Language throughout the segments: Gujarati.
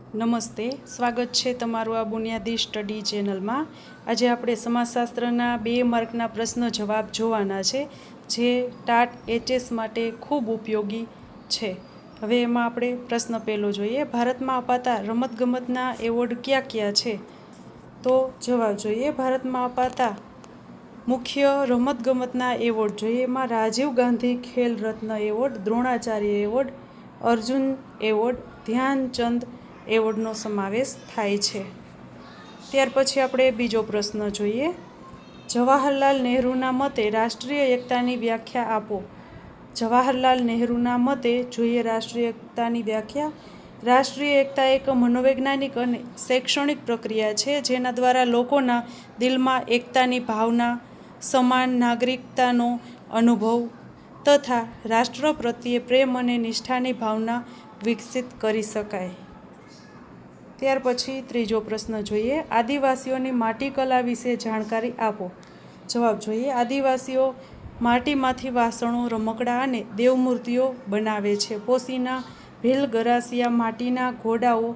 નમસ્તે, સ્વાગત છે તમારું આ બુનિયાદી સ્ટડી ચેનલમાં। આજે આપણે સમાજશાસ્ત્રના 2 માર્કના પ્રશ્ન જવાબ જોવાના છે, જે ટાટ HS માટે ખૂબ ઉપયોગી છે। હવે એમાં આપણે પ્રશ્ન પહેલો જોઈએ, ભારતમાં અપાતા રમતગમતના એવોર્ડ કયા કયા છે? તો જવાબ જોઈએ, ભારતમાં અપાતા મુખ્ય રમતગમતના એવોર્ડ જોઈએ, એમાં Rajiv Gandhi Khel Ratna award, Dronacharya award, Arjuna award, Dhyanchand એવોર્ડનો સમાવેશ થાય છે। ત્યાર પછી આપણે બીજો પ્રશ્ન જોઈએ, જવાહરલાલ નહેરુના મતે રાષ્ટ્રીય એકતાની વ્યાખ્યા આપો। જવાહરલાલ નહેરુના મતે જોઈએ રાષ્ટ્રીય એકતાની વ્યાખ્યા। રાષ્ટ્રીય એકતા એક મનોવૈજ્ઞાનિક અને શૈક્ષણિક પ્રક્રિયા છે, જેના દ્વારા લોકોના દિલમાં એકતાની ભાવના, સમાન નાગરિકતાનો અનુભવ તથા રાષ્ટ્ર પ્રત્યે પ્રેમ અને નિષ્ઠાની ભાવના વિકસિત કરી શકાય। ત્યાર પછી ત્રીજો પ્રશ્ન જોઈએ, આદિવાસીઓની માટીકલા વિશે જાણકારી આપો। જવાબ જોઈએ, આદિવાસીઓ માટીમાંથી વાસણો, રમકડાં અને દેવમૂર્તિઓ બનાવે છે। પોશીના, ભીલ, ગરાસિયા માટીના ઘોડાઓ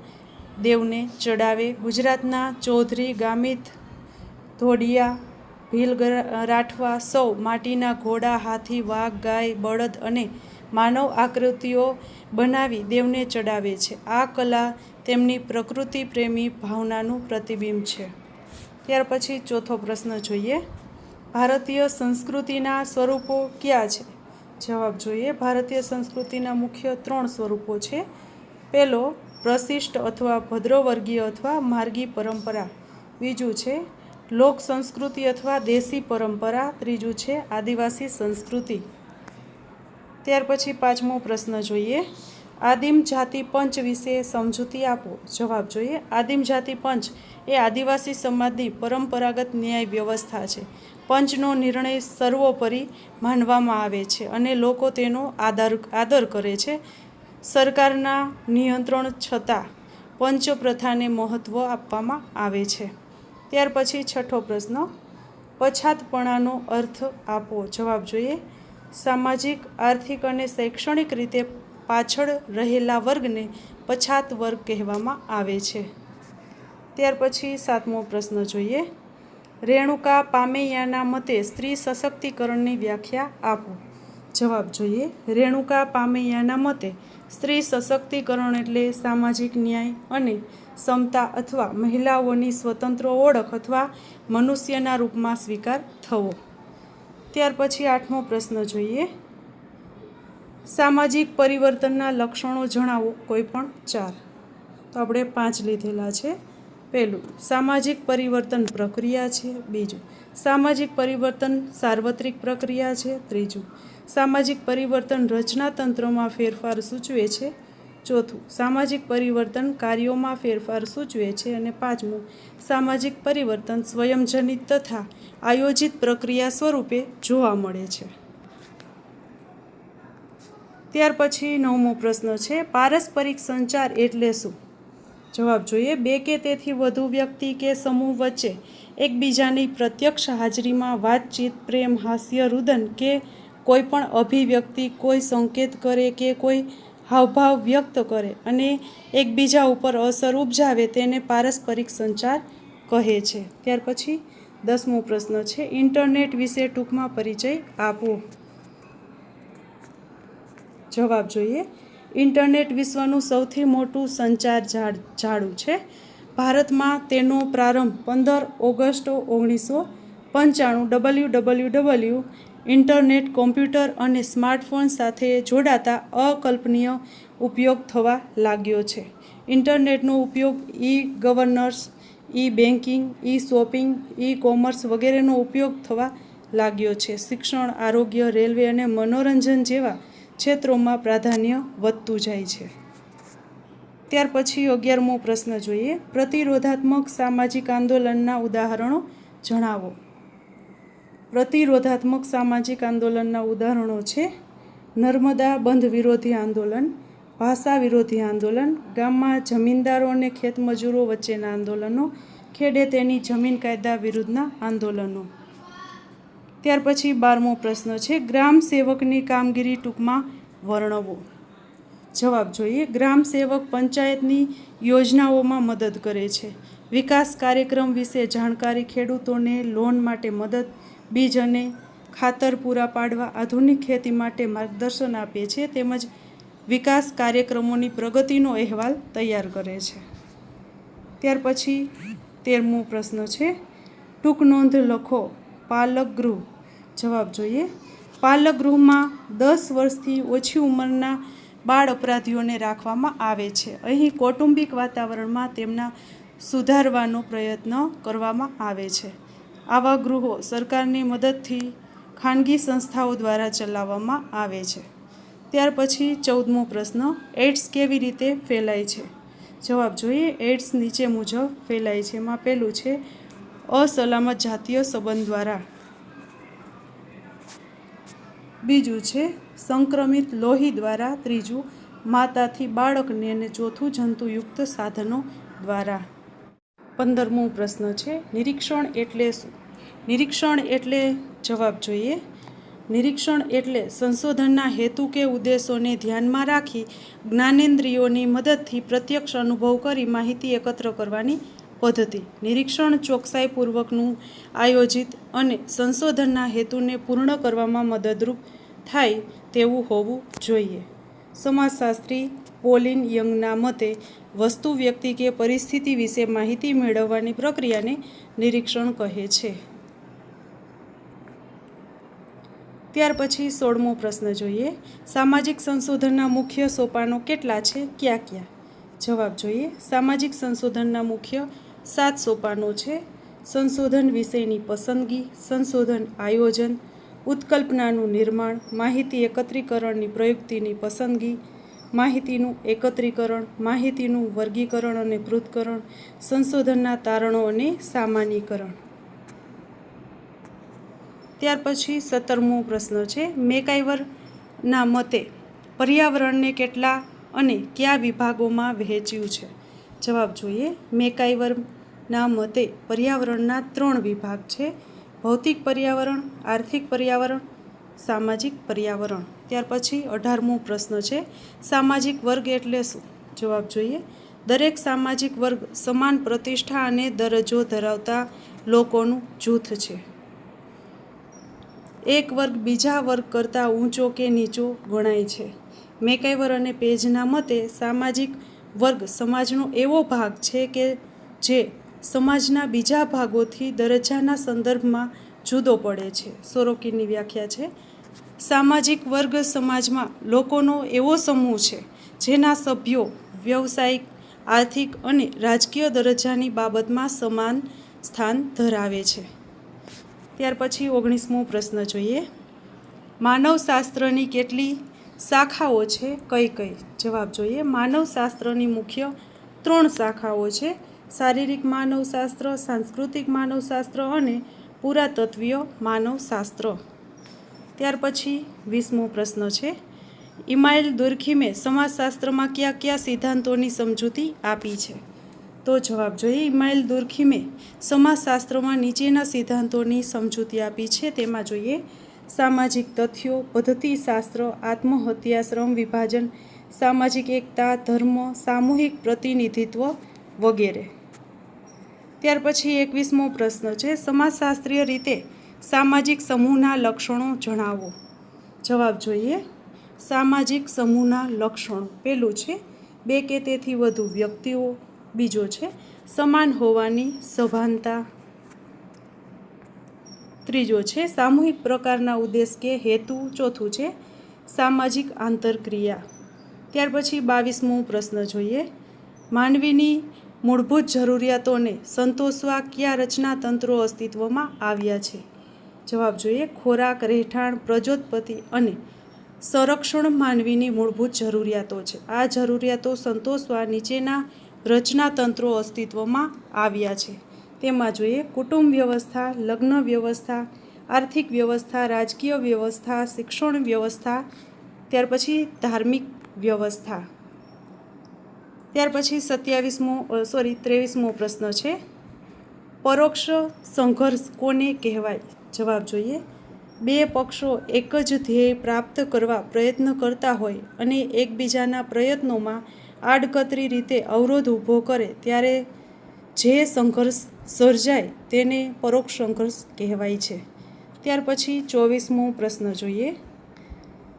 દેવને ચડાવે। ગુજરાતના ચૌધરી, ગામિત, ધોડિયા, ભીલ, રાઠવા સૌ માટીના ઘોડા, હાથી, વાઘ, ગાય, બળદ અને માનવ આકૃતિઓ બનાવી દેવને ચડાવે છે। આ કલા તેમની પ્રકૃતિ પ્રેમી ભાવનાનું પ્રતિબિંબ છે। ત્યાર પછી ચોથો પ્રશ્ન જોઈએ, ભારતીય સંસ્કૃતિના સ્વરૂપો કયા છે? જવાબ જોઈએ, ભારતીય સંસ્કૃતિના મુખ્ય 3 સ્વરૂપો છે। પહેલો, પ્રશિષ્ટ અથવા ભદ્રવર્ગીય અથવા માર્ગી પરંપરા। બીજું છે લોક સંસ્કૃતિ અથવા દેશી પરંપરા। ત્રીજું છે આદિવાસી સંસ્કૃતિ। ત્યાર પછી 5મો પ્રશ્ન જોઈએ, આદિમ જાતિ પંચ વિશે સમજૂતી આપો। જવાબ જોઈએ, આદિમ જાતિ પંચ એ આદિવાસી સમાજની પરંપરાગત ન્યાય વ્યવસ્થા છે। પંચનો નિર્ણય સર્વોપરી માનવામાં આવે છે અને લોકો તેનો આદર કરે છે। સરકારના નિયંત્રણ છતાં પંચ પ્રથાને મહત્ત્વ આપવામાં આવે છે। ત્યાર પછી 6થો પ્રશ્ન, પછાતપણાનો અર્થ આપો। જવાબ જોઈએ, સામાજિક, આર્થિક અને શૈક્ષણિક રીતે પાછળ રહેલા વર્ગને પછાત વર્ગ કહેવામાં આવે છે। ત્યાર પછી 7મો પ્રશ્ન જોઈએ, રેણુકા પામૈયાના મતે સ્ત્રી સશક્તિકરણની વ્યાખ્યા આપો। જવાબ જોઈએ, રેણુકા પામૈયાના મતે સ્ત્રી સશક્તિકરણ એટલે સામાજિક ન્યાય અને સમતા અથવા મહિલાઓની સ્વતંત્ર ઓળખ અથવા મનુષ્યના રૂપમાં સ્વીકાર થવો। ત્યાર પછી 8મો પ્રશ્ન જોઈએ, સામાજિક પરિવર્તનના લક્ષણો જણાવો, કોઈ પણ 4। તો આપણે 5 લીધેલા છે। પહેલું, સામાજિક પરિવર્તન પ્રક્રિયા છે। બીજું, સામાજિક પરિવર્તન સાર્વત્રિક પ્રક્રિયા છે। ત્રીજું, સામાજિક પરિવર્તન રચનાતંત્રમાં ફેરફાર સૂચવે છે। ચોથું, સામાજિક પરિવર્તન કાર્યોમાં ફેરફાર સૂચવે છે। અને 5મું, સામાજિક પરિવર્તન સ્વયંજનિત તથા આયોજિત પ્રક્રિયા સ્વરૂપે જોવા મળે છે। ત્યાર પછી 9મો પ્રશ્ન છે, પારસ્પરિક સંચાર એટલે શું? જવાબ જોઈએ, 2 કે તેથી વધુ વ્યક્તિ કે સમૂહ વચ્ચે એકબીજાની પ્રત્યક્ષ હાજરીમાં વાતચીત, પ્રેમ, હાસ્ય, રુદન કે કોઈ પણ અભિવ્યક્તિ, કોઈ સંકેત કરે કે કોઈ હાવભાવ વ્યક્ત કરે અને એકબીજા ઉપર અસર ઉપજાવે તેને પારસ્પરિક સંચાર કહે છે। ત્યાર પછી 10મો પ્રશ્ન છે, ઇન્ટરનેટ વિશે ટૂંકમાં પરિચય આપો। જવાબ જોઈએ, ઇન્ટરનેટ વિશ્વનું સૌથી મોટું સંચાર જાળું છે। ભારતમાં તેનો પ્રારંભ 15 ઓગસ્ટ 1995 WWW ઇન્ટરનેટ કોમ્પ્યુટર અને સ્માર્ટફોન સાથે જોડાતા અકલ્પનીય ઉપયોગ થવા લાગ્યો છે। ઇન્ટરનેટનો ઉપયોગ ઈ-ગવર્નન્સ, ઈ-બેન્કિંગ, ઈ-શોપિંગ, ઈ-કોમર્સ વગેરેનો ઉપયોગ થવા લાગ્યો છે। શિક્ષણ, આરોગ્ય, રેલવે અને મનોરંજન જેવા ક્ષેત્રોમાં પ્રાધાન્ય વધતું જાય છે। ત્યાર પછી 11મો પ્રશ્ન જોઈએ, પ્રતિરોધાત્મક સામાજિક આંદોલનના ઉદાહરણો જણાવો। પ્રતિરોધાત્મક સામાજિક આંદોલનના ઉદાહરણો છે, નર્મદા બંધ વિરોધી આંદોલન, ભાષા વિરોધી આંદોલન, ગામમાં જમીનદારો અને ખેતમજૂરો વચ્ચેના આંદોલનો, ખેડે તેની જમીન કાયદા વિરુદ્ધના આંદોલનો। ત્યાર પછી 12મો પ્રશ્ન છે, ગ્રામ સેવકની કામગીરી ટૂંકમાં વર્ણવો। જવાબ જોઈએ, ગ્રામ સેવક પંચાયતની યોજનાઓમાં મદદ કરે છે, વિકાસ કાર્યક્રમ વિશે જાણકારી, ખેડૂતોને લોન માટે મદદ, બીજ અને ખાતર પૂરા પાડવા, આધુનિક ખેતી માટે માર્ગદર્શન આપે છે, તેમજ વિકાસ કાર્યક્રમોની પ્રગતિનો અહેવાલ તૈયાર કરે છે. ત્યાર પછી 13મો પ્રશ્ન છે, ટૂંક નોંધ લખો. પાલક ગૃહ. જવાબ જોઈએ, પાલક ગૃહમાં 10 વર્ષથી ઓછી ઉંમરના બાળ અપરાધીઓને રાખવામાં આવે છે. અહીં કૌટુંબિક વાતાવરણમાં તેમના સુધારવાનો પ્રયત્ન કરવામાં આવે છે. આવા ગૃહો સરકારની મદદથી ખાનગી સંસ્થાઓ દ્વારા ચલાવવામાં આવે છે. ત્યાર પછી 14મો પ્રશ્ન, એડ્સ કેવી રીતે ફેલાય છે? જવાબ જોઈએ, એડ્સ નીચે મુજબ ફેલાય છે. એમાં પહેલું છે અસલામત જાતીય સંબંધ દ્વારા, બીજું છે સંક્રમિત લોહી દ્વારા, ત્રીજું માતાથી બાળકને અને ચોથું જંતુયુક્ત સાધનો દ્વારા. 15મો પ્રશ્ન છે, નિરીક્ષણ એટલે શું? નિરીક્ષણ એટલે જવાબ જોઈએ, નિરીક્ષણ એટલે સંશોધનના હેતુ કે ઉદ્દેશોને ધ્યાનમાં રાખી જ્ઞાનેન્દ્રિયોની મદદથી પ્રત્યક્ષ અનુભવ કરી માહિતી એકત્ર કરવાની પદ્ધતિ. નિરીક્ષણ ચોકસાઈપૂર્વકનું, આયોજિત અને સંશોધનના હેતુને પૂર્ણ કરવામાં મદદરૂપ થાય તેવું હોવું જોઈએ. સમાજશાસ્ત્રી પોલિન યંગના મતે વસ્તુ, વ્યક્તિ કે પરિસ્થિતિ વિશે માહિતી મેળવવાની પ્રક્રિયાને નિરીક્ષણ કહે છે. ત્યાર પછી 16મો પ્રશ્ન જોઈએ, સામાજિક સંશોધનના મુખ્ય સોપાનો કેટલા છે? ક્યાં ક્યાં? જવાબ જોઈએ, સામાજિક સંશોધનના મુખ્ય 7 સોપાનો છે. સંશોધન વિષયની પસંદગી, સંશોધન આયોજન, ઉત્કલ્પનાનું નિર્માણ, માહિતી એકત્રીકરણની પ્રયુક્તિની પસંદગી, માહિતીનું એકત્રીકરણ, માહિતીનું વર્ગીકરણ અને પૃથ્થકરણ, સંશોધનના તારણો અને સામાન્યીકરણ. ત્યાર પછી 17મો પ્રશ્ન છે, મેકાઇવરના મતે પર્યાવરણને કેટલા અને કયા વિભાગોમાં વહેંચ્યું છે? જવાબ જોઈએ, મેકાઇવરના મતે પર્યાવરણના 3 વિભાગ છે, ભૌતિક પર્યાવરણ, આર્થિક પર્યાવરણ, સામાજિક પર્યાવરણ. ત્યાર પછી 18મો પ્રશ્ન છે, સામાજિક વર્ગ એટલે શું? જવાબ જોઈએ, દરેક સામાજિક વર્ગ સમાન પ્રતિષ્ઠા અને દરજ્જો ધરાવતા લોકોનું જૂથ છે. એક વર્ગ બીજા વર્ગ કરતાં ઊંચો કે નીચો ગણાય છે. મેકાઇવર અને પેજના મતે સામાજિક વર્ગ સમાજનો એવો ભાગ છે કે જે સમાજના બીજા ભાગોથી દરજ્જાના સંદર્ભમાં જુદો પડે છે. સોરોકીની વ્યાખ્યા છે, સામાજિક વર્ગ સમાજમાં લોકોનો એવો સમૂહ છે જેના સભ્યો વ્યવસાયિક, આર્થિક અને રાજકીય દરજ્જાની બાબતમાં સમાન સ્થાન ધરાવે છે. ત્યાર પછી 19મો પ્રશ્ન જોઈએ, માનવશાસ્ત્રની કેટલી શાખાઓ છે? કઈ કઈ? જવાબ જોઈએ, માનવશાસ્ત્રની મુખ્ય 3 શાખાઓ છે, શારીરિક માનવશાસ્ત્ર, સાંસ્કૃતિક માનવશાસ્ત્ર અને પુરાતત્વીય માનવશાસ્ત્ર. ત્યાર પછી 20મો પ્રશ્ન છે, ઇમાઇલ દુર્ખીમે સમાજશાસ્ત્રમાં કયા કયા સિદ્ધાંતોની સમજૂતી આપી છે? તો જવાબ જોઈએ, ઇમાઇલ દુર્ખીમે સમાજશાસ્ત્રમાં નીચેના સિદ્ધાંતોની સમજૂતી આપી છે. તેમાં જોઈએ, સામાજિક તથ્યો, પદ્ધતિશાસ્ત્ર, આત્મહત્યા, શ્રમ વિભાજન, સામાજિક એકતા, ધર્મ, સામૂહિક પ્રતિનિધિત્વ વગેરે. ત્યાર પછી 21મો પ્રશ્ન છે, સમાજશાસ્ત્રીય રીતે સામાજિક સમૂહના લક્ષણો જણાવો. જવાબ જોઈએ, સામાજિક સમૂહના લક્ષણો, પહેલું છે 2 કે તેથી વધુ વ્યક્તિઓ, બીજો છે સમાન હોવાની સભાનતા, ત્રીજો છે સામૂહિક પ્રકારના ઉદ્દેશ કે હેતુ, ચોથું છે સામાજિક આંતરક્રિયા. ત્યાર પછી 22મો પ્રશ્ન જોઈએ, માનવીની મૂળભૂત જરૂરિયાતોને સંતોષવા કયા રચનાતંત્રો અસ્તિત્વમાં આવ્યા છે? જવાબ જોઈએ, ખોરાક, રહેઠાણ, પ્રજોત્પત્તિ અને સંરક્ષણ માનવીની મૂળભૂત જરૂરિયાતો છે. આ જરૂરિયાતો સંતોષવા નીચેના રચનાતંત્રો અસ્તિત્વમાં આવ્યા છે. તેમાં જોઈએ, કુટુંબ વ્યવસ્થા, લગ્ન વ્યવસ્થા, આર્થિક વ્યવસ્થા, રાજકીય વ્યવસ્થા, શિક્ષણ વ્યવસ્થા, ત્યાર પછી ધાર્મિક વ્યવસ્થા. ત્યાર પછી 23મો પ્રશ્ન છે, પરોક્ષ સંઘર્ષ કોને કહેવાય? જવાબ જોઈએ, બે પક્ષો એક જ ધ્યેય પ્રાપ્ત કરવા પ્રયત્ન કરતા હોય અને એકબીજાના પ્રયત્નોમાં આડકતરી રીતે અવરોધ ઊભો કરે ત્યારે જે સંઘર્ષ સર્જાય તેને પરોક્ષ સંઘર્ષ કહેવાય છે. ત્યાર પછી 24મો પ્રશ્ન જોઈએ.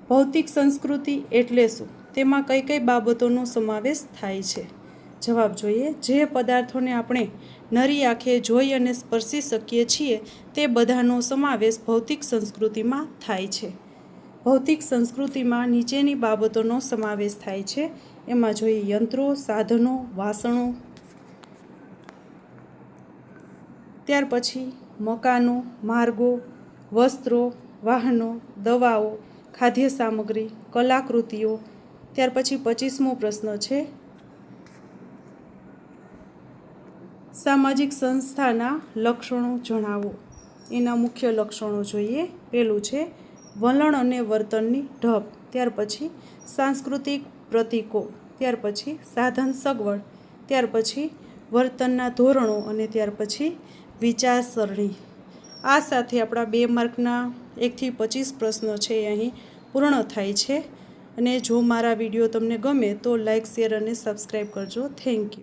ભૌતિક સંસ્કૃતિ એટલે શું? તેમાં કઈ કઈ બાબતોનો સમાવેશ થાય છે? જવાબ જોઈએ. જે પદાર્થોને આપણે નરી આંખે જોઈ અને સ્પર્શી શકીએ છીએ તે બધાનો સમાવેશ ભૌતિક સંસ્કૃતિમાં થાય છે. ભૌતિક સંસ્કૃતિમાં નીચેની બાબતોનો સમાવેશ થાય છે. એમાં જોઈએ યંત્રો, સાધનો, વાસણો, ત્યાર પછી મકાનો, માર્ગો, વસ્ત્રો, વાહનો, દવાઓ, ખાદ્ય સામગ્રી, કલાકૃતિઓ. ત્યાર પછી 25મો પ્રશ્ન છે. સામાજિક સંસ્થાના લક્ષણો જણાવો. એના મુખ્ય લક્ષણો જોઈએ. પહેલું છે વલણ અને વર્તનની ઢબ. ત્યાર પછી સાંસ્કૃતિક પ્રતીકો. ત્યાર પછી સાધન સગવડ. ત્યાર પછી વર્તનના ધોરણો અને ત્યાર પછી વિચારસરણી. આ સાથે આપણા 2 માર્કના 1 થી 25 પ્રશ્નો છે એ અહીં પૂર્ણ થાય છે. અને જો મારા વિડીયો તમને ગમે તો લાઇક, શેર અને સબસ્ક્રાઈબ કરજો. Thank you.